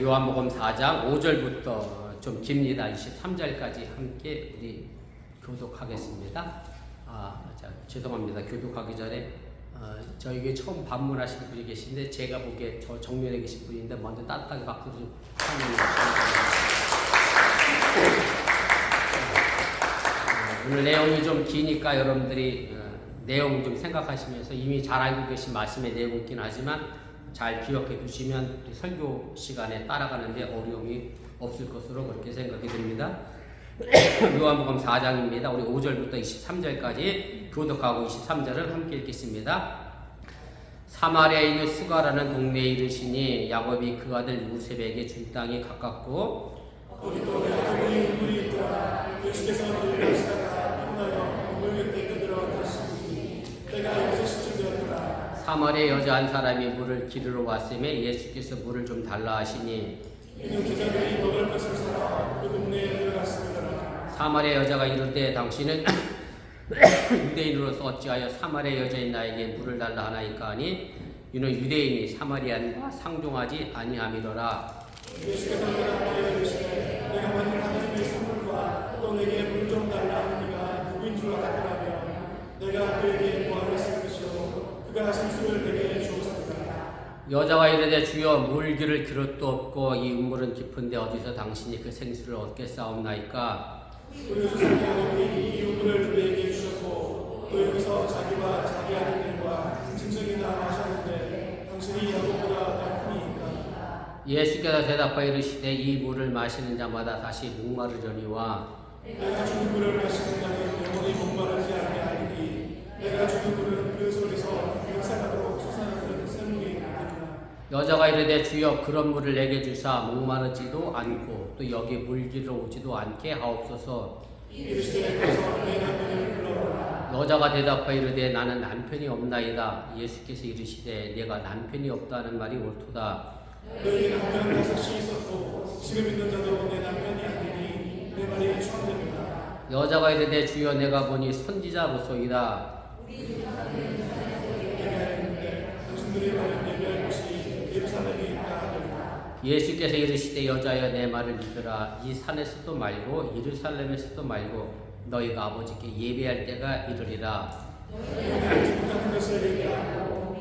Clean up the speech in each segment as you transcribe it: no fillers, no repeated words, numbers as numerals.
요한복음 4장 5절부터 좀 깁니다. 23절까지 함께 우리 교독하겠습니다. 죄송합니다. 교독하기 전에 저에게 처음 방문하신 분이 계신데 제가 보기에 저 정면에 계신 분인데 먼저 따뜻하게 박수 좀 환영해 주시기 오늘 내용이 좀 기니까 여러분들이 내용 좀 생각하시면서 이미 잘 알고 계신 말씀의 내용이긴 하지만 잘 기억해 두시면 설교 시간에 따라가는데 어려움이 없을 것으로 그렇게 생각이 듭니다. 요한복음 4장입니다. 우리 5절부터 23절까지 교독하고 23절을 함께 읽겠습니다. 사마리아에 있는 수가라는 동네에 이르시니 야곱이 그 아들 요셉에게 준 땅이 가깝고 거기도 야곱의 인물이 있더라. 예수께서 그를 보시다가 떠나여 건물 곁에 들어가시니 때가 6시쯤 되었더라. 사마리아 여자 한 사람이 물을 기르러 왔음에 예수께서 물을 좀 달라 하시니 이는 기자들이 먹을 것을 사러 그 동네에 들어갔습니다. 사마리아 여자가 이르되 당신은 유대인으로서 어찌하여 사마리아 여자인 나에게 물을 달라 하나이까 하니 이는 유대인이 사마리아인과 상종하지 아니함이로라. 예수께서 대답하여 이르시되 내가 만일 하나님의 선물과 또 내게 물 좀 달라 하니가 누구인 줄 알았더라면 내가 그에게 뭐하러 했을 것이요 그가 생수를 내게 주었습니다. 여자가 이르되 주여 물기를 그릇도 없고 이 우물은 깊은데 어디서 당신이 그 생수를 얻겠사옵나이까. 우리 조상 야곱이 이 우물을 우리에게 주셨고 또 여기서 자기와 자기 아들들과 짐승이나 마셨는데 당신이 야곱보다 나쁘니까. 예수께서 대답하여 이르시되 이 물을 마시는 자마다 다시 목마르려니와 내가 주는 물을 마시는 자는 영원히 목마르지 않게 하리니 내가 주는 물은 그 속에서 영생하도록 솟아나는 샘물이 있느니라. 여자가 이르되 주여 그런 물을 내게 주사 목마르지도 않고 또 여기 물기로 오지도 않게 하옵소서. 이르시되 가서 내 남편을 불러오라. 여자가 대답하여 이르되 나는 남편이 없나이다. 예수께서 이르시되 내가 남편이 없다는 말이 옳도다. 너희 남편 5이 있었고 지금 있는 자도 내 남편이 아니니 내 말이 추함됩니다. 여자가 이르되 주여 내가 보니 선지자로소이다. 당신들이 말은 예배할 곳이 예루살렘에 있다 하더라. 예수께서 이르시되 여자여 내 말을 믿으라. 이 산에서도 말고 예루살렘에서도 말고 너희가 아버지께 예배할 때가 이르리라. 못하는 것을 얘기하고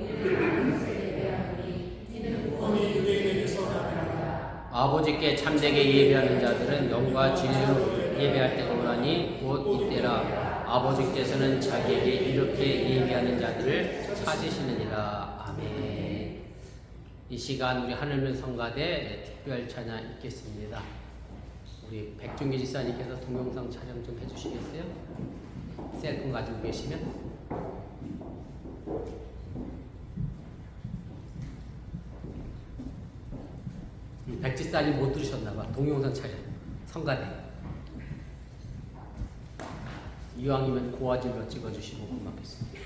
구원이 유대인에게서 나니라. 아버지께 참되게 예배하는 자들은 영과 진리로 예배할 때가 오나니 곧 이때라. 아버지께서는 자기에게 이렇게 예배하는 자들을 찾으시느니라. 아멘. 이 시간 우리 하늘면 성가대 특별 찬양 읽겠습니다. 우리 백중기 지사님께서 동영상 촬영 좀 해주시겠어요? 셀폰 가지고 계시면. 백지사님 못 들으셨나봐. 동영상 촬영 성가대. 이왕이면 고화질로 찍어주시고 고맙겠습니다.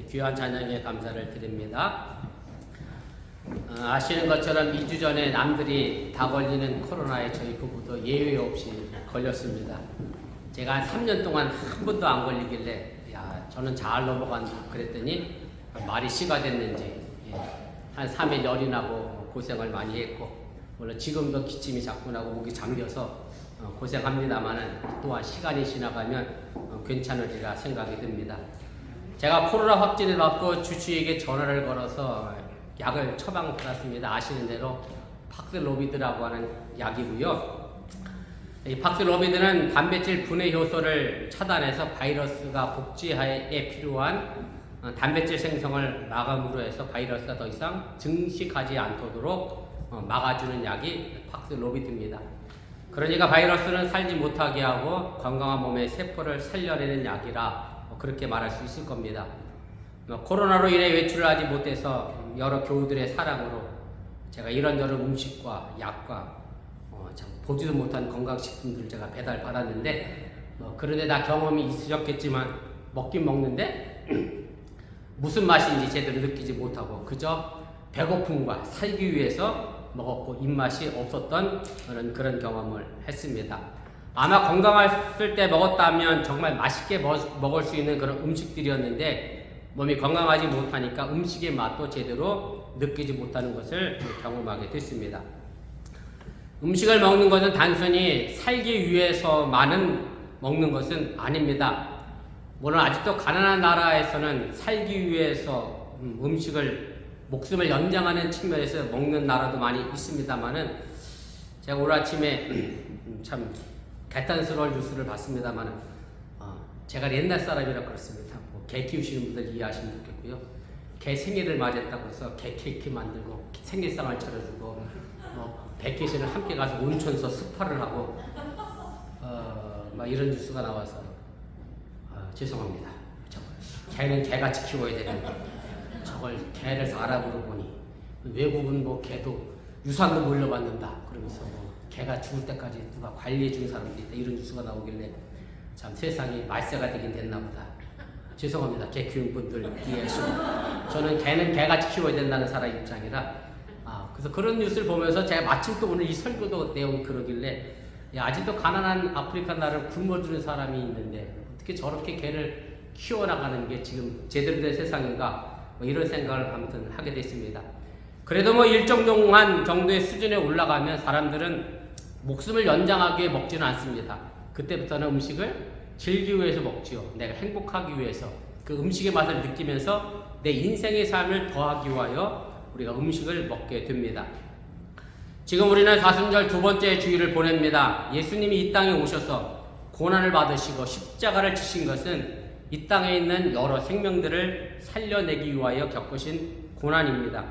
귀한 찬양에 감사를 드립니다. 아시는 것처럼 2주 전에 남들이 다 걸리는 코로나에 저희 부부도 예외 없이 걸렸습니다. 제가 한 3년 동안 한 번도 안 걸리길래 저는 잘 넘어간다 그랬더니 말이 씨가 됐는지 한 3일 열이 나고 고생을 많이 했고, 물론 지금도 기침이 자꾸 나고 목이 잠겨서 고생합니다만은 또한 시간이 지나가면 괜찮으리라 생각이 듭니다. 제가 코로나 확진을 받고 주치의에게 전화를 걸어서 약을 처방받았습니다. 아시는 대로 팍슬로비드라고 하는 약이고요. 이 팍슬로비드는 단백질 분해 효소를 차단해서 바이러스가 복제에 필요한 단백질 생성을 마감으로 해서 바이러스가 더 이상 증식하지 않도록 막아주는 약이 팍슬로비드입니다. 그러니까 바이러스는 살지 못하게 하고 건강한 몸의 세포를 살려내는 약이라 그렇게 말할 수 있을 겁니다. 코로나로 인해 외출을 하지 못해서 여러 교우들의 사랑으로 제가 이런저런 음식과 약과 참 보지도 못한 건강식품들을 제가 배달받았는데, 그런데 다 경험이 있으셨겠지만 먹긴 먹는데 무슨 맛인지 제대로 느끼지 못하고 그저 배고픔과 살기 위해서 먹었고 입맛이 없었던 그런 경험을 했습니다. 아마 건강했을 때 먹었다면 정말 맛있게 먹을 수 있는 그런 음식들이었는데 몸이 건강하지 못하니까 음식의 맛도 제대로 느끼지 못하는 것을 경험하게 됐습니다. 음식을 먹는 것은 단순히 살기 위해서만은 먹는 것은 아닙니다. 물론 아직도 가난한 나라에서는 살기 위해서 음식을 목숨을 연장하는 측면에서 먹는 나라도 많이 있습니다만은, 제가 오늘 아침에 참 개탄스러운 뉴스를 봤습니다만은 제가 옛날 사람이라 그렇습니다. 개 키우시는 분들 이해하시면 좋겠고요. 개 생일을 맞았다고 해서 개 케이크 만들고 생일상을 차려주고 100개신을 함께 가서 온천서 스파를 하고 막 이런 뉴스가 나와서 죄송합니다. 개는 개같이 키워야 되는데 저걸 개를 사람으로 보니 외국은 개도 유산도 물려받는다 그러면서 개가 죽을 때까지 누가 관리해 주는 사람들이 있다 이런 뉴스가 나오길래 참 세상이 말세가 되긴 됐나 보다. 죄송합니다. 개 키우는 분들 이해하시고, 저는 개는 개같이 키워야 된다는 사람 입장이라 그래서 그런 뉴스를 보면서 제가 마침 또 오늘 이 설교도 내용이 그러길래 아직도 가난한 아프리카 나라를 굶어주는 사람이 있는데 어떻게 저렇게 개를 키워나가는 게 지금 제대로 된 세상인가 이런 생각을 아무튼 하게 됐습니다. 그래도 일정 동안 정도의 수준에 올라가면 사람들은 목숨을 연장하기 위해 먹지는 않습니다. 그때부터는 음식을 즐기기 위해서 먹지요. 내가 행복하기 위해서 그 음식의 맛을 느끼면서 내 인생의 삶을 더하기 위하여 우리가 음식을 먹게 됩니다. 지금 우리는 사순절 두 번째 주일을 보냅니다. 예수님이 이 땅에 오셔서 고난을 받으시고 십자가를 지신 것은 이 땅에 있는 여러 생명들을 살려내기 위하여 겪으신 고난입니다.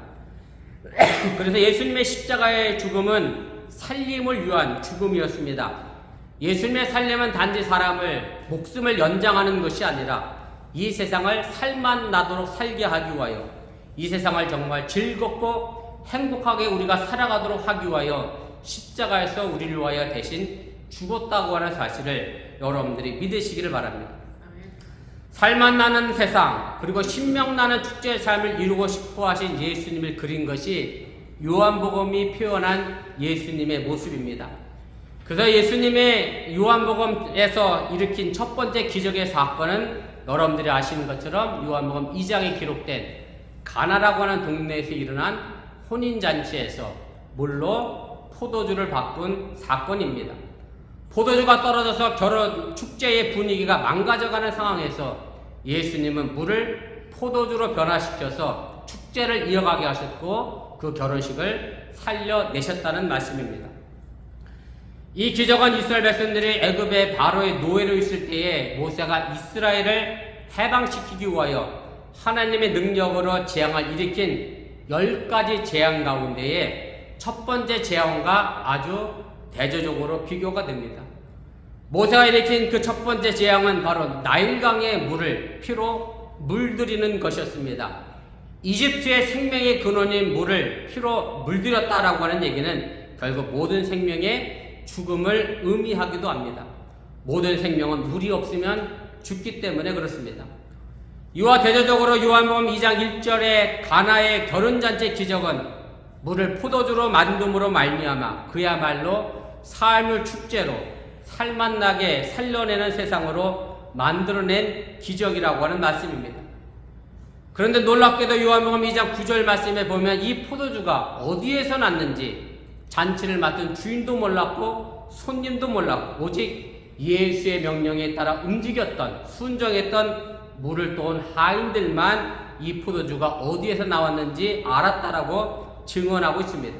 그래서 예수님의 십자가의 죽음은 살림을 위한 죽음이었습니다. 예수님의 살림은 단지 사람을 목숨을 연장하는 것이 아니라 이 세상을 살만 나도록 살게 하기 위하여 이 세상을 정말 즐겁고 행복하게 우리가 살아가도록 하기 위하여 십자가에서 우리를 위하여 대신 죽었다고 하는 사실을 여러분들이 믿으시기를 바랍니다. 살만 나는 세상 그리고 신명나는 축제의 삶을 이루고 싶어 하신 예수님을 그린 것이 요한복음이 표현한 예수님의 모습입니다. 그래서 예수님의 요한복음에서 일으킨 첫 번째 기적의 사건은 여러분들이 아시는 것처럼 요한복음 2장에 기록된 가나라고 하는 동네에서 일어난 혼인잔치에서 물로 포도주를 바꾼 사건입니다. 포도주가 떨어져서 결혼 축제의 분위기가 망가져가는 상황에서 예수님은 물을 포도주로 변화시켜서 축제를 이어가게 하셨고 그 결혼식을 살려내셨다는 말씀입니다. 이 기적은 이스라엘 백성들이 애굽의 바로의 노예로 있을 때에 모세가 이스라엘을 해방시키기 위하여 하나님의 능력으로 재앙을 일으킨 10가지 재앙 가운데에 첫 번째 재앙과 아주 대조적으로 비교가 됩니다. 모세가 일으킨 그 첫 번째 재앙은 바로 나일강의 물을 피로 물들이는 것이었습니다. 이집트의 생명의 근원인 물을 피로 물들였다라고 하는 얘기는 결국 모든 생명의 죽음을 의미하기도 합니다. 모든 생명은 물이 없으면 죽기 때문에 그렇습니다. 이와 대조적으로 요한복음 2장 1절의 가나의 결혼잔치 기적은 물을 포도주로 만듦으로 말미암아 그야말로 삶을 축제로 살맛나게 살려내는 세상으로 만들어낸 기적이라고 하는 말씀입니다. 그런데 놀랍게도 요한복음 2장 9절 말씀에 보면 이 포도주가 어디에서 났는지 잔치를 맡은 주인도 몰랐고 손님도 몰랐고 오직 예수의 명령에 따라 움직였던 순종했던 물을 떠온 하인들만 이 포도주가 어디에서 나왔는지 알았다라고 증언하고 있습니다.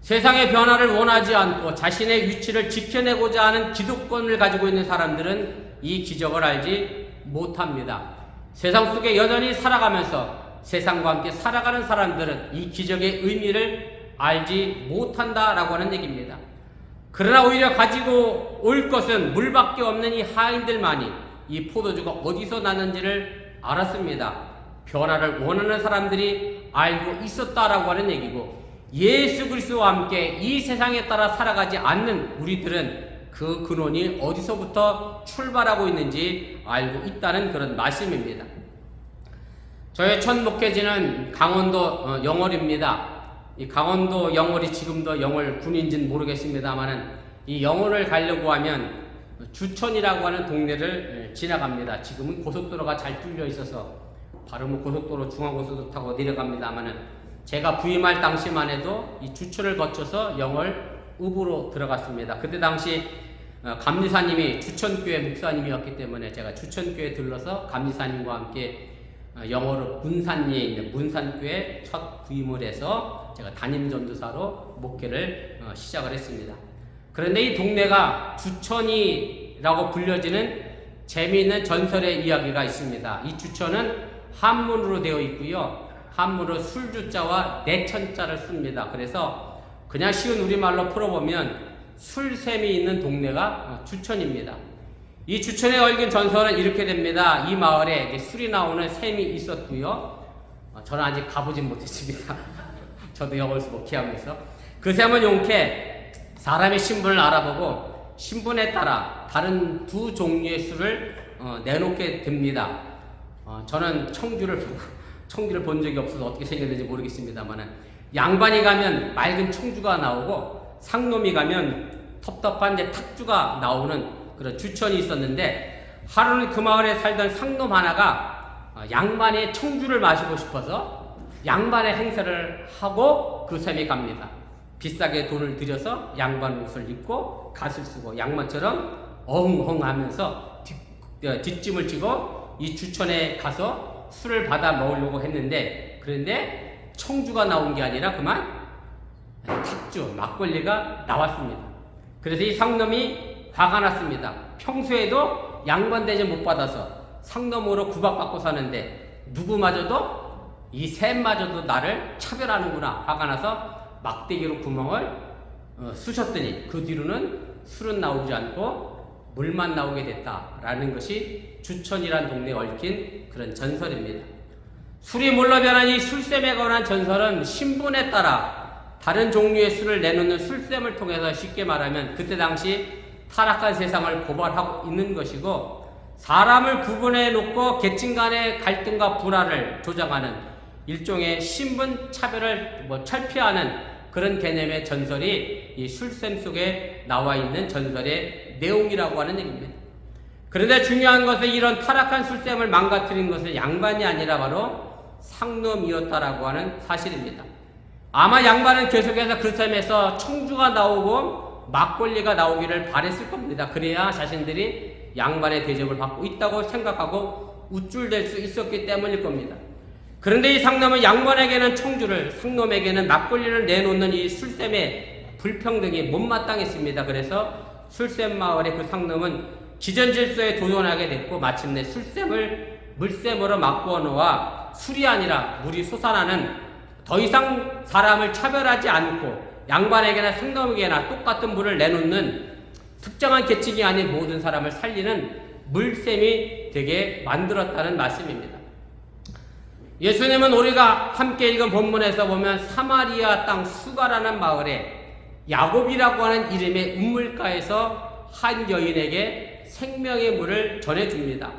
세상의 변화를 원하지 않고 자신의 위치를 지켜내고자 하는 기득권을 가지고 있는 사람들은 이 기적을 알지 못합니다. 세상 속에 여전히 살아가면서 세상과 함께 살아가는 사람들은 이 기적의 의미를 알지 못한다라고 하는 얘기입니다. 그러나 오히려 가지고 올 것은 물밖에 없는 이 하인들만이 이 포도주가 어디서 나는지를 알았습니다. 변화를 원하는 사람들이 알고 있었다라고 하는 얘기고, 예수 그리스도와 함께 이 세상에 따라 살아가지 않는 우리들은 그 근원이 어디서부터 출발하고 있는지 알고 있다는 그런 말씀입니다. 저의 첫 목회지는 강원도 영월입니다. 이 강원도 영월이 지금도 영월 군인지는 모르겠습니다만은 이 영월을 가려고 하면 주천이라고 하는 동네를 지나갑니다. 지금은 고속도로가 잘 뚫려 있어서 바로 고속도로 중앙고속도로 타고 내려갑니다만은 제가 부임할 당시만 해도 이 주천을 거쳐서 영월 읍으로 들어갔습니다. 그때 당시 감리사님이 주천교회 목사님이었기 때문에 제가 주천교회 들러서 감리사님과 함께 영월 문산리에 있는 문산교회 첫 부임을 해서 제가 담임전도사로 목회를 시작을 했습니다. 그런데 이 동네가 주천이라고 불려지는 재미있는 전설의 이야기가 있습니다. 이 주천은 한문으로 되어 있고요. 한문으로 술주자와 내천자를 씁니다. 그래서 그냥 쉬운 우리말로 풀어보면 술샘이 있는 동네가 주천입니다. 이 주천에 얽힌 전설은 이렇게 됩니다. 이 마을에 술이 나오는 샘이 있었고요. 저는 아직 가보진 못했습니다. 저도 영월서 목회하면서 그 샘을 용케 사람의 신분을 알아보고 신분에 따라 다른 두 종류의 술을 내놓게 됩니다. 저는 청주를 본 적이 없어서 어떻게 생겼는지 모르겠습니다만 양반이 가면 맑은 청주가 나오고 상놈이 가면 텁텁한 탁주가 나오는 그런 주천이 있었는데, 하루는 그 마을에 살던 상놈 하나가 양반의 청주를 마시고 싶어서 양반의 행세를 하고 그 샘에 갑니다. 비싸게 돈을 들여서 양반 옷을 입고 갓을 쓰고 양반처럼 어흥어흥하면서 뒷짐을 지고 이 주천에 가서 술을 받아 먹으려고 했는데, 그런데 청주가 나온 게 아니라 그만 탁주, 막걸리가 나왔습니다. 그래서 이 상놈이 화가 났습니다. 평소에도 양반 대접 못 받아서 상놈으로 구박받고 사는데 누구마저도 이 샘마저도 나를 차별하는구나. 화가 나서 막대기로 구멍을 쑤셨더니 그 뒤로는 술은 나오지 않고 물만 나오게 됐다라는 것이 주천이란 동네에 얽힌 그런 전설입니다. 술이 물러 변한 이 술샘에 관한 전설은 신분에 따라 다른 종류의 술을 내놓는 술샘을 통해서 쉽게 말하면 그때 당시 타락한 세상을 고발하고 있는 것이고, 사람을 구분해 놓고 계층 간의 갈등과 불화를 조장하는 일종의 신분 차별을 철폐하는 그런 개념의 전설이 이 술샘 속에 나와 있는 전설의 내용이라고 하는 얘기입니다. 그런데 중요한 것은 이런 타락한 술샘을 망가뜨린 것은 양반이 아니라 바로 상놈이었다라고 하는 사실입니다. 아마 양반은 계속해서 그 샘에서 청주가 나오고 막걸리가 나오기를 바랬을 겁니다. 그래야 자신들이 양반의 대접을 받고 있다고 생각하고 우쭐댈 수 있었기 때문일 겁니다. 그런데 이 상놈은 양반에게는 청주를, 상놈에게는 막걸리를 내놓는 이 술샘의 불평등이 못마땅했습니다. 그래서 술샘 마을의 그 상놈은 기전 질서에 도전하게 됐고, 마침내 술샘을 물샘으로 바꾸어 놓아 술이 아니라 물이 솟아나는, 더 이상 사람을 차별하지 않고 양반에게나 상놈에게나 똑같은 물을 내놓는 특정한 계층이 아닌 모든 사람을 살리는 물샘이 되게 만들었다는 말씀입니다. 예수님은 우리가 함께 읽은 본문에서 보면 사마리아 땅 수가라는 마을에 야곱이라고 하는 이름의 우물가에서 한 여인에게 생명의 물을 전해줍니다.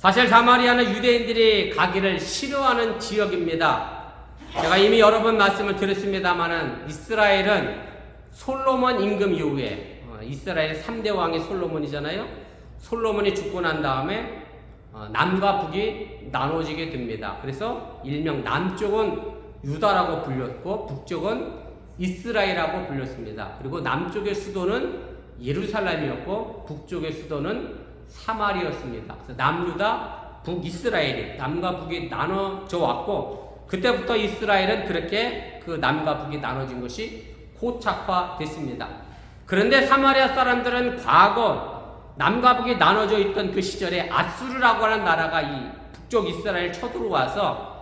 사실 사마리아는 유대인들이 가기를 싫어하는 지역입니다. 제가 이미 여러 번 말씀을 드렸습니다마는 이스라엘은 솔로몬 임금 이후에 이스라엘의 3대 왕이 솔로몬이잖아요. 솔로몬이 죽고 난 다음에 남과 북이 나눠지게 됩니다. 그래서 일명 남쪽은 유다라고 불렸고 북쪽은 이스라엘이라고 불렸습니다. 그리고 남쪽의 수도는 예루살렘이었고 북쪽의 수도는 사마리아였습니다. 그래서 남유다, 북이스라엘이 남과 북이 나눠져 왔고 그때부터 이스라엘은 그렇게 그 남과 북이 나눠진 것이 고착화됐습니다. 그런데 사마리아 사람들은 과거 남과 북이 나눠져 있던 그 시절에 아수르라고 하는 나라가 이 북쪽 이스라엘 쳐들어와서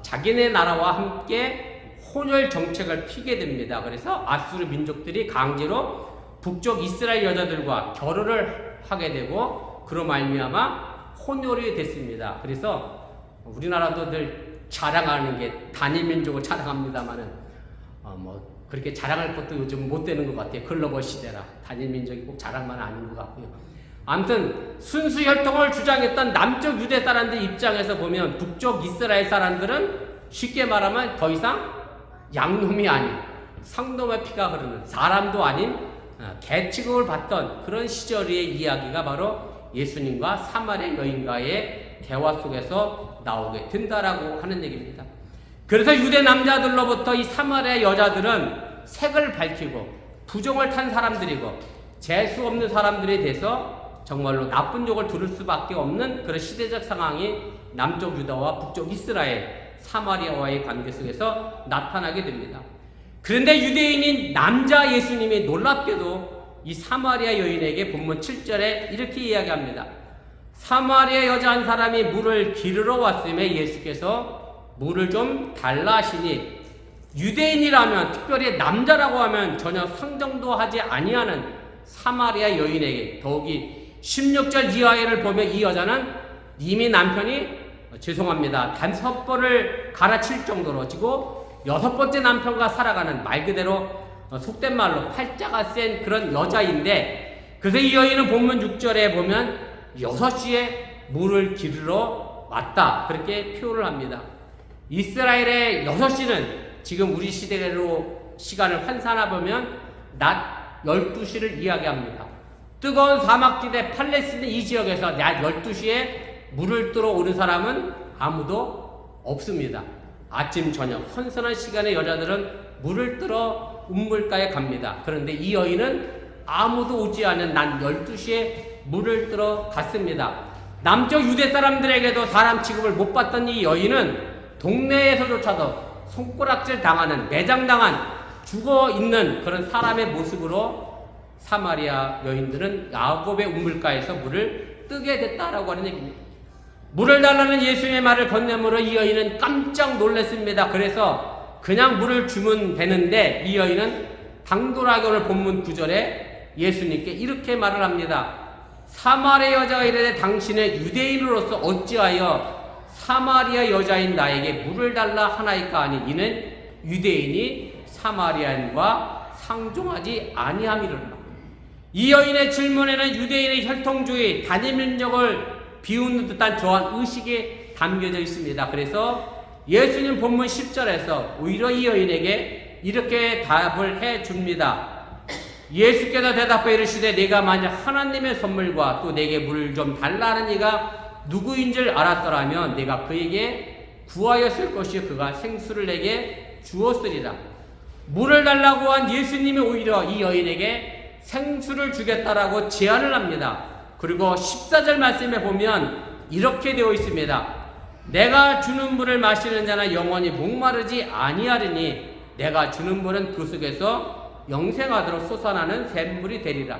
자기네 나라와 함께 혼혈 정책을 피게 됩니다. 그래서 아수르 민족들이 강제로 북쪽 이스라엘 여자들과 결혼을 하게 되고 그로 말미암아 혼혈이 됐습니다. 그래서 우리나라도 늘 자랑하는 게 단일 민족을 자랑합니다만은 뭐 그렇게 자랑할 것도 요즘 못 되는 것 같아요. 글로벌 시대라 단일 민족이 꼭 자랑만 아닌 것 같고요. 아무튼 순수 혈통을 주장했던 남쪽 유대 사람들 입장에서 보면 북쪽 이스라엘 사람들은 쉽게 말하면 더 이상 양놈이 아닌 상놈의 피가 흐르는 사람도 아닌 개 취급을 받던 그런 시절의 이야기가 바로 예수님과 사마리아 여인과의 대화 속에서 나오게 된다라고 하는 얘기입니다. 그래서 유대 남자들로부터 이 사마리아 여자들은 색을 밝히고 부정을 탄 사람들이고 재수 없는 사람들이 돼서 정말로 나쁜 욕을 들을 수밖에 없는 그런 시대적 상황이 남쪽 유다와 북쪽 이스라엘 사마리아와의 관계 속에서 나타나게 됩니다. 그런데 유대인인 남자 예수님이 놀랍게도 이 사마리아 여인에게 본문 7절에 이렇게 이야기합니다. 사마리아 여자 한 사람이 물을 기르러 왔음에 예수께서 물을 좀 달라 하시니 유대인이라면 특별히 남자라고 하면 전혀 상정도 하지 아니하는 사마리아 여인에게 더욱이 16절 이하를 보면 이 여자는 이미 남편이 죄송합니다. 5번을 갈아칠 정도로 지고 6번째 남편과 살아가는 말 그대로 속된 말로 팔자가 센 그런 여자인데 그래서 이 여인은 본문 6절에 보면 6시에 물을 기르러 왔다 그렇게 표현을 합니다. 이스라엘의 6시는 지금 우리 시대로 시간을 환산해 보면 낮 12시를 이야기합니다. 뜨거운 사막지대 팔레스틴 이 지역에서 낮 12시에 물을 뜨러 오는 사람은 아무도 없습니다. 아침 저녁 선선한 시간에 여자들은 물을 뜨러 운물가에 갑니다. 그런데 이 여인은 아무도 오지 않은 낮 12시에 물을 뜨러 갔습니다. 남쪽 유대 사람들에게도 사람 취급을 못 받던 이 여인은 동네에서조차도 손가락질 당하는 매장당한 죽어있는 그런 사람의 모습으로 사마리아 여인들은 야곱의 우물가에서 물을 뜨게 됐다라고 하는 얘기입니다. 물을 달라는 예수님의 말을 건네므로 이 여인은 깜짝 놀랐습니다. 그래서 그냥 물을 주면 되는데 이 여인은 당돌하게 오늘 본문 9절에 예수님께 이렇게 말을 합니다. 사마리아 여자가 이르되 당신의 유대인으로서 어찌하여 사마리아 여자인 나에게 물을 달라 하나이까 하니 이는 유대인이 사마리아인과 상종하지 아니함이로라. 이 여인의 질문에는 유대인의 혈통주의, 단일민족을 비웃는 듯한 저한 의식이 담겨져 있습니다. 그래서 예수님 본문 10절에서 오히려 이 여인에게 이렇게 답을 해줍니다. 예수께서 대답하여 이르시되 내가 만약 하나님의 선물과 또 내게 물을 좀 달라는 이가 누구인 줄 알았더라면 내가 그에게 구하였을 것이요 그가 생수를 내게 주었으리라. 물을 달라고 한 예수님이 오히려 이 여인에게 생수를 주겠다라고 제안을 합니다. 그리고 14절 말씀에 보면 이렇게 되어 있습니다. 내가 주는 물을 마시는 자는 영원히 목마르지 아니하리니 내가 주는 물은 그 속에서 영생하도록 솟아나는 샘물이 되리라.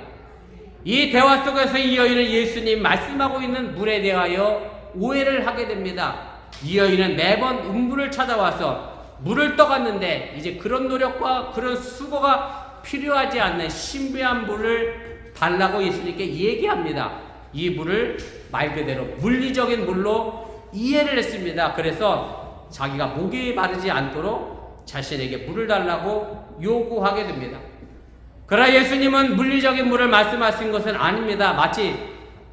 이 대화 속에서 이 여인은 예수님 말씀하고 있는 물에 대하여 오해를 하게 됩니다. 이 여인은 매번 음물을 찾아와서 물을 떠갔는데 이제 그런 노력과 그런 수고가 필요하지 않는 신비한 물을 달라고 예수님께 얘기합니다. 이 물을 말 그대로 물리적인 물로 이해를 했습니다. 그래서 자기가 목이 마르지 않도록 자신에게 물을 달라고 요구하게 됩니다. 그러나 예수님은 물리적인 물을 말씀하신 것은 아닙니다. 마치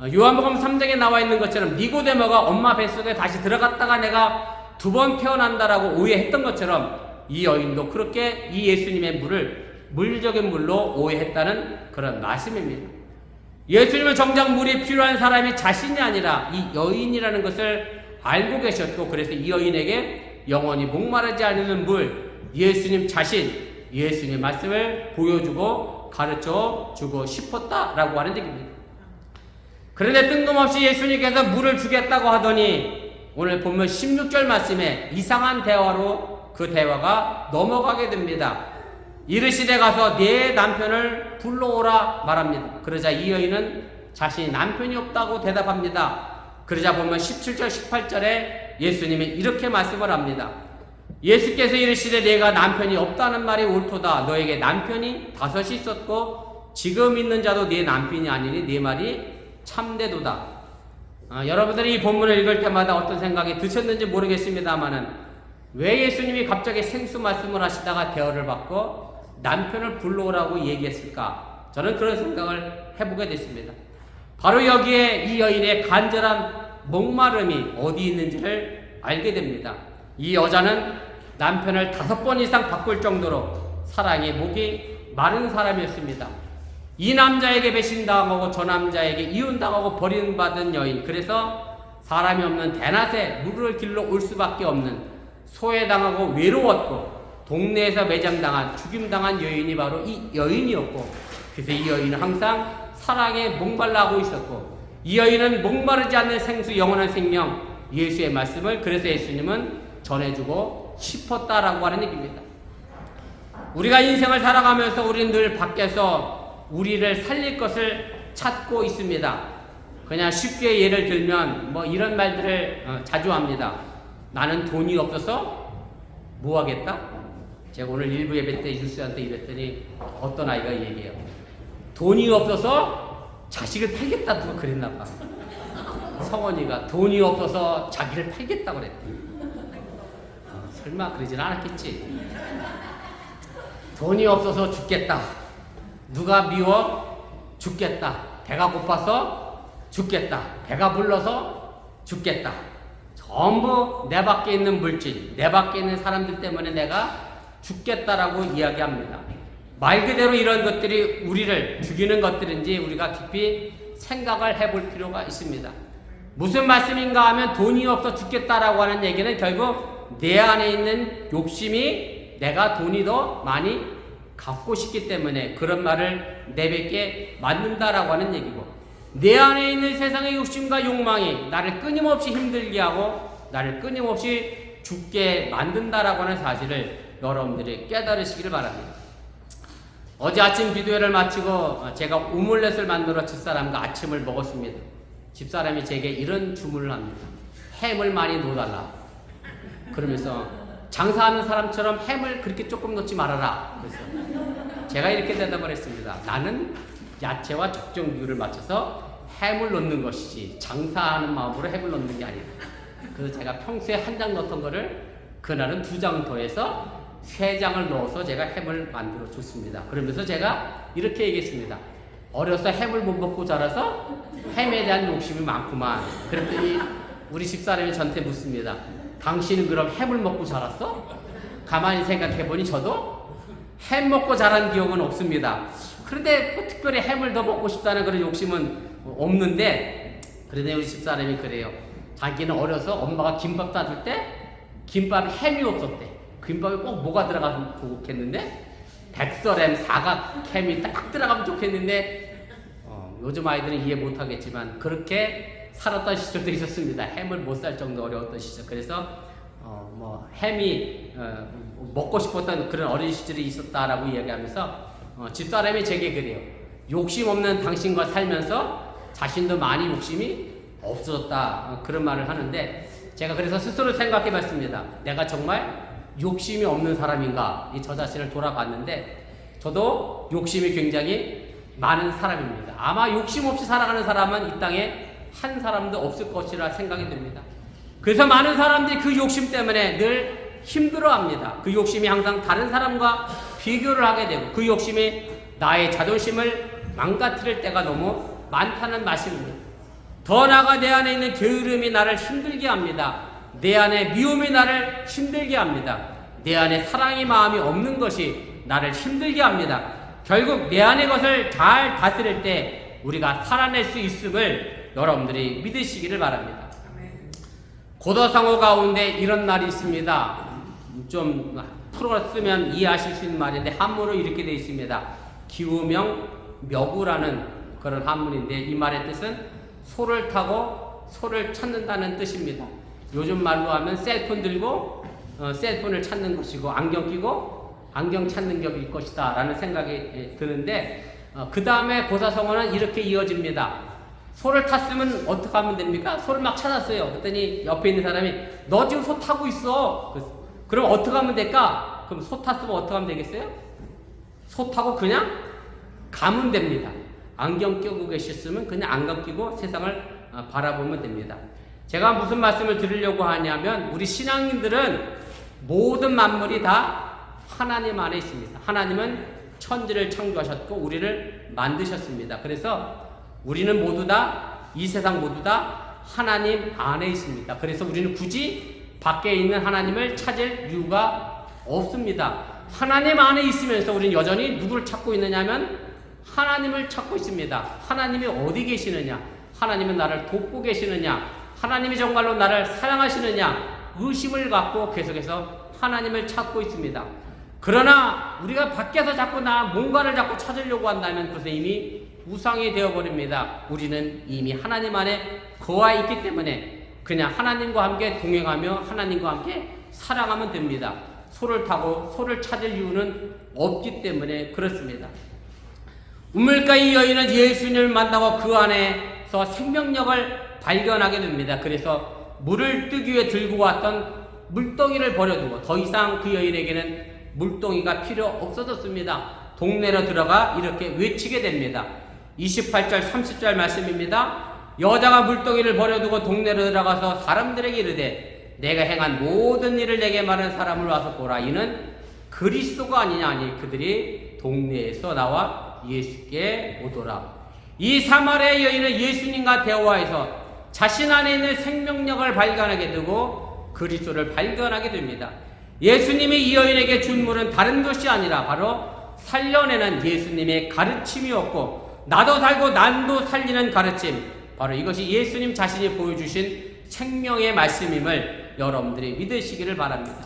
요한복음 3장에 나와 있는 것처럼 니고데모가 엄마 뱃속에 다시 들어갔다가 내가 2번 태어난다라고 오해했던 것처럼 이 여인도 그렇게 이 예수님의 물을 물적인 물로 오해했다는 그런 말씀입니다. 예수님은 정작 물이 필요한 사람이 자신이 아니라 이 여인이라는 것을 알고 계셨고, 그래서 이 여인에게 영원히 목마르지 않는 물, 예수님 자신, 예수님의 말씀을 보여주고 가르쳐 주고 싶었다라고 하는 얘기입니다. 그런데 뜬금없이 예수님께서 물을 주겠다고 하더니 오늘 보면 16절 말씀에 이상한 대화로 그 대화가 넘어가게 됩니다. 이르시되 가서 네 남편을 불러오라 말합니다. 그러자 이 여인은 자신이 남편이 없다고 대답합니다. 그러자 보면 17절 18절에 예수님이 이렇게 말씀을 합니다. 예수께서 이르시되 내가 남편이 없다는 말이 옳도다. 너에게 남편이 5이 있었고 지금 있는 자도 네 남편이 아니니 네 말이 참되도다. 여러분들이 이 본문을 읽을 때마다 어떤 생각이 드셨는지 모르겠습니다만은 왜 예수님이 갑자기 생수 말씀을 하시다가 대화를 받고 남편을 불러오라고 얘기했을까? 저는 그런 생각을 해보게 됐습니다. 바로 여기에 이 여인의 간절한 목마름이 어디 있는지를 알게 됩니다. 이 여자는 남편을 5번 이상 바꿀 정도로 사랑의 목이 마른 사람이었습니다. 이 남자에게 배신당하고 저 남자에게 이혼당하고 버림받은 여인, 그래서 사람이 없는 대낮에 물을 길러 올 수밖에 없는 소외당하고 외로웠고 동네에서 매장당한 죽임당한 여인이 바로 이 여인이었고, 그래서 이 여인은 항상 사랑에 목말라하고 있었고, 이 여인은 목마르지 않는 생수 영원한 생명 예수의 말씀을 그래서 예수님은 전해주고 싶었다라고 하는 얘기입니다. 우리가 인생을 살아가면서 우리는 늘 밖에서 우리를 살릴 것을 찾고 있습니다. 그냥 쉽게 예를 들면 뭐 이런 말들을 자주 합니다. 나는 돈이 없어서 뭐 하겠다? 제가 오늘 일부 예배 때 유수한테 이랬더니 어떤 아이가 얘기해요. 돈이 없어서 자식을 팔겠다, 누가 그랬나 봐. 성원이가 돈이 없어서 자기를 팔겠다고 그랬대. 설마 그러진 않았겠지. 돈이 없어서 죽겠다. 누가 미워? 죽겠다. 배가 고파서 죽겠다. 배가 불러서 죽겠다. 전부 내 밖에 있는 물질, 내 밖에 있는 사람들 때문에 내가 죽겠다라고 이야기합니다. 말 그대로 이런 것들이 우리를 죽이는 것들인지 우리가 깊이 생각을 해볼 필요가 있습니다. 무슨 말씀인가 하면 돈이 없어 죽겠다라고 하는 얘기는 결국 내 안에 있는 욕심이 내가 돈이 더 많이 갖고 싶기 때문에 그런 말을 내뱉게 만든다라고 하는 얘기고, 내 안에 있는 세상의 욕심과 욕망이 나를 끊임없이 힘들게 하고 나를 끊임없이 죽게 만든다라고 하는 사실을 여러분들이 깨달으시길 바랍니다. 어제 아침 기도회를 마치고 제가 오믈렛을 만들어 집사람과 아침을 먹었습니다. 집사람이 제게 이런 주문을 합니다. 햄을 많이 넣어달라. 그러면서 장사하는 사람처럼 햄을 그렇게 조금 넣지 말아라. 그래서 제가 이렇게 대답을 했습니다. 나는 야채와 적정 비율을 맞춰서 햄을 넣는 것이지 장사하는 마음으로 햄을 넣는 게 아니다. 그래서 제가 평소에 1장 넣었던 거를 그날은 2장 더해서 3장을 넣어서 제가 햄을 만들어 줬습니다. 그러면서 제가 이렇게 얘기했습니다. 어려서 햄을 못 먹고 자라서 햄에 대한 욕심이 많구만. 그랬더니 우리 집사람이 저한테 묻습니다. 당신은 그럼 햄을 먹고 자랐어? 가만히 생각해보니 저도 햄 먹고 자란 기억은 없습니다. 그런데 뭐 특별히 햄을 더 먹고 싶다는 그런 욕심은 없는데, 그런데 우리 집사람이 그래요. 자기는 어려서 엄마가 김밥 싸줄 때 김밥에 햄이 없었대. 김밥에 꼭 뭐가 들어가면 좋겠는데 백설햄, 사각햄이 딱 들어가면 좋겠는데 요즘 아이들은 이해 못하겠지만 그렇게 살았던 시절도 있었습니다. 햄을 못 살 정도 어려웠던 시절. 그래서 뭐 햄이 먹고 싶었던 그런 어린 시절이 있었다라고 이야기하면서 집사람이 제게 그래요. 욕심 없는 당신과 살면서 자신도 많이 욕심이 없어졌다, 그런 말을 하는데, 제가 그래서 스스로 생각해 봤습니다. 내가 정말 욕심이 없는 사람인가? 저 자신을 돌아봤는데 저도 욕심이 굉장히 많은 사람입니다. 아마 욕심 없이 살아가는 사람은 이 땅에 한 사람도 없을 것이라 생각이 듭니다. 그래서 많은 사람들이 그 욕심 때문에 늘 힘들어합니다. 그 욕심이 항상 다른 사람과 비교를 하게 되고 그 욕심이 나의 자존심을 망가뜨릴 때가 너무 많다는 말씀입니다. 더 나아가 내 안에 있는 게으름이 나를 힘들게 합니다. 내 안에 미움이 나를 힘들게 합니다. 내 안에 사랑의 마음이 없는 것이 나를 힘들게 합니다. 결국 내 안의 것을 잘 다스릴 때 우리가 살아낼 수 있음을 여러분들이 믿으시기를 바랍니다. 고도상호 가운데 이런 말이 있습니다. 좀 풀어 쓰면 이해하실 수 있는 말인데 한문으로 이렇게 되어 있습니다. 기우명 묘구라는 그런 한문인데 이 말의 뜻은 소를 타고 소를 찾는다는 뜻입니다. 요즘 말로 하면 셀폰 들고 셀폰을 찾는 것이고 안경 끼고 안경 찾는 격일 것이다 라는 생각이 드는데 그 다음에 고사성어는 이렇게 이어집니다. 소를 탔으면 어떻게 하면 됩니까? 소를 막 찾았어요. 그랬더니 옆에 있는 사람이 너 지금 소 타고 있어. 그럼 어떻게 하면 될까? 그럼 소 탔으면 어떻게 하면 되겠어요? 소 타고 그냥 가면 됩니다. 안경 끼고 계셨으면 그냥 안경 끼고 세상을 바라보면 됩니다. 제가 무슨 말씀을 드리려고 하냐면 우리 신앙인들은 모든 만물이 다 하나님 안에 있습니다. 하나님은 천지를 창조하셨고 우리를 만드셨습니다. 그래서 우리는 모두 다 이 세상 모두 다 하나님 안에 있습니다. 그래서 우리는 굳이 밖에 있는 하나님을 찾을 이유가 없습니다. 하나님 안에 있으면서 우리는 여전히 누구를 찾고 있느냐 하면 하나님을 찾고 있습니다. 하나님이 어디 계시느냐? 하나님은 나를 돕고 계시느냐? 하나님이 정말로 나를 사랑하시느냐? 의심을 갖고 계속해서 하나님을 찾고 있습니다. 그러나 우리가 밖에서 자꾸 뭔가를 자꾸 찾으려고 한다면 그것은 이미 우상이 되어버립니다. 우리는 이미 하나님 안에 거하 있기 때문에 그냥 하나님과 함께 동행하며 하나님과 함께 사랑하면 됩니다. 소를 타고 소를 찾을 이유는 없기 때문에 그렇습니다. 우물가의 여인은 예수님을 만나고 그 안에서 생명력을 발견하게 됩니다. 그래서 물을 뜨기 위해 들고 왔던 물동이를 버려두고 더 이상 그 여인에게는 물동이가 필요 없어졌습니다. 동네로 들어가 이렇게 외치게 됩니다. 28절 30절 말씀입니다. 여자가 물동이를 버려두고 동네로 들어가서 사람들에게 이르되 내가 행한 모든 일을 내게 말한 사람을 와서 보라. 이는 그리스도가 아니냐 하니 그들이 동네에서 나와 예수께 오더라. 이 사마리아 여인은 예수님과 대화해서 자신 안에 있는 생명력을 발견하게 되고 그리스도를 발견하게 됩니다. 예수님이 이 여인에게 준 물은 다른 것이 아니라 바로 살려내는 예수님의 가르침이었고 나도 살고 남도 살리는 가르침, 바로 이것이 예수님 자신이 보여주신 생명의 말씀임을 여러분들이 믿으시기를 바랍니다.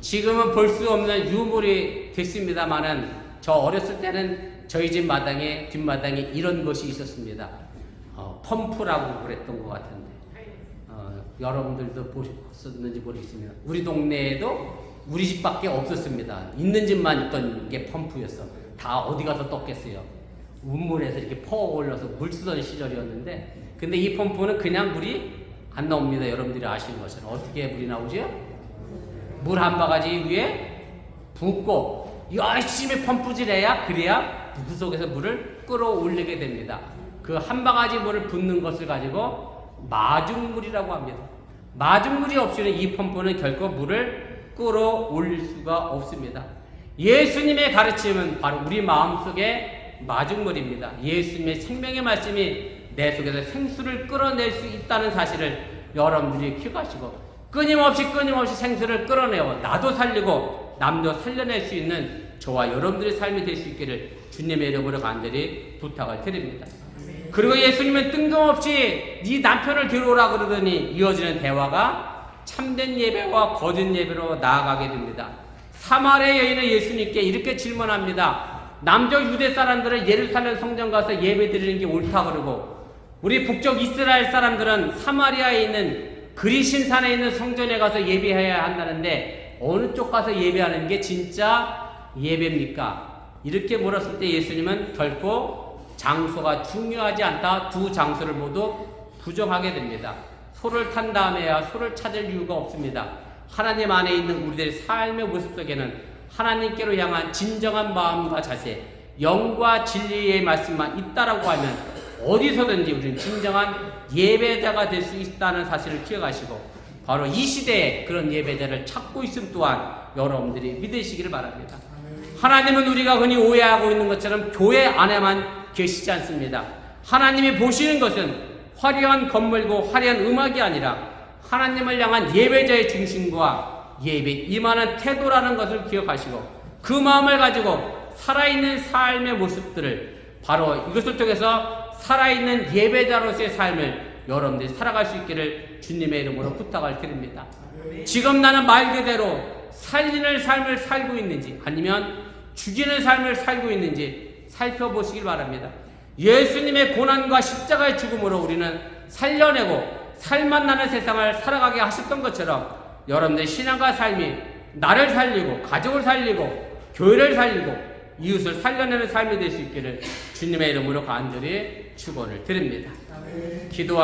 지금은 볼 수 없는 유물이 됐습니다만은 저 어렸을 때는 저희 집 마당에 뒷마당에 이런 것이 있었습니다. 펌프라고 그랬던 것 같은데 여러분들도 보셨는지 모르겠습니다. 우리 동네에도 우리 집밖에 없었습니다. 있는 집만 있던 게 펌프였어. 다 어디 가서 떴겠어요. 운물에서 이렇게 퍼 올려서 물 쓰던 시절이었는데 근데 이 펌프는 그냥 물이 안 나옵니다. 여러분들이 아시는 것처럼 어떻게 물이 나오죠? 물 한 바가지 위에 붓고 열심히 펌프질해야 그래야 그 속에서 물을 끌어올리게 됩니다. 그 한 바가지 물을 붓는 것을 가지고 마중물이라고 합니다. 마중물이 없이는 이 펌프는 결코 물을 끌어올릴 수가 없습니다. 예수님의 가르침은 바로 우리 마음속에 마중물입니다. 예수님의 생명의 말씀이 내 속에서 생수를 끌어낼 수 있다는 사실을 여러분들이 기억하시고 끊임없이 생수를 끌어내어 나도 살리고 남도 살려낼 수 있는 저와 여러분들의 삶이 될 수 있기를 주님의 이름으로 간절히 부탁을 드립니다. 그리고 예수님은 뜬금없이 네 남편을 데려오라 그러더니 이어지는 대화가 참된 예배와 거짓 예배로 나아가게 됩니다. 사마리아 여인은 예수님께 이렇게 질문합니다. 남쪽 유대 사람들은 예루살렘 성전 가서 예배 드리는 게 옳다 그러고 우리 북쪽 이스라엘 사람들은 사마리아에 있는 그리신산에 있는 성전에 가서 예배해야 한다는데 어느 쪽 가서 예배하는 게 진짜 예배입니까? 이렇게 물었을 때 예수님은 결코 장소가 중요하지 않다. 두 장소를 모두 부정하게 됩니다. 소를 탄 다음에야 소를 찾을 이유가 없습니다. 하나님 안에 있는 우리들의 삶의 모습 속에는 하나님께로 향한 진정한 마음과 자세, 영과 진리의 말씀만 있다라고 하면 어디서든지 우리는 진정한 예배자가 될 수 있다는 사실을 기억하시고 바로 이 시대에 그런 예배자를 찾고 있음 또한 여러분들이 믿으시기를 바랍니다. 하나님은 우리가 흔히 오해하고 있는 것처럼 교회 안에만 계시지 않습니다. 하나님이 보시는 것은 화려한 건물고 화려한 음악이 아니라 하나님을 향한 예배자의 중심과 예배 임하는 태도라는 것을 기억하시고 그 마음을 가지고 살아있는 삶의 모습들을 바로 이것을 통해서 살아있는 예배자로서의 삶을 여러분들이 살아갈 수 있기를 주님의 이름으로 부탁을 드립니다. 지금 나는 말 그대로 살리는 삶을 살고 있는지 아니면 죽이는 삶을 살고 있는지 살펴보시길 바랍니다. 예수님의 고난과 십자가의 죽음으로 우리는 살려내고 살만 나는 세상을 살아가게 하셨던 것처럼 여러분들의 신앙과 삶이 나를 살리고 가족을 살리고 교회를 살리고 이웃을 살려내는 삶이 될 수 있기를 주님의 이름으로 간절히 축원을 드립니다. 기도와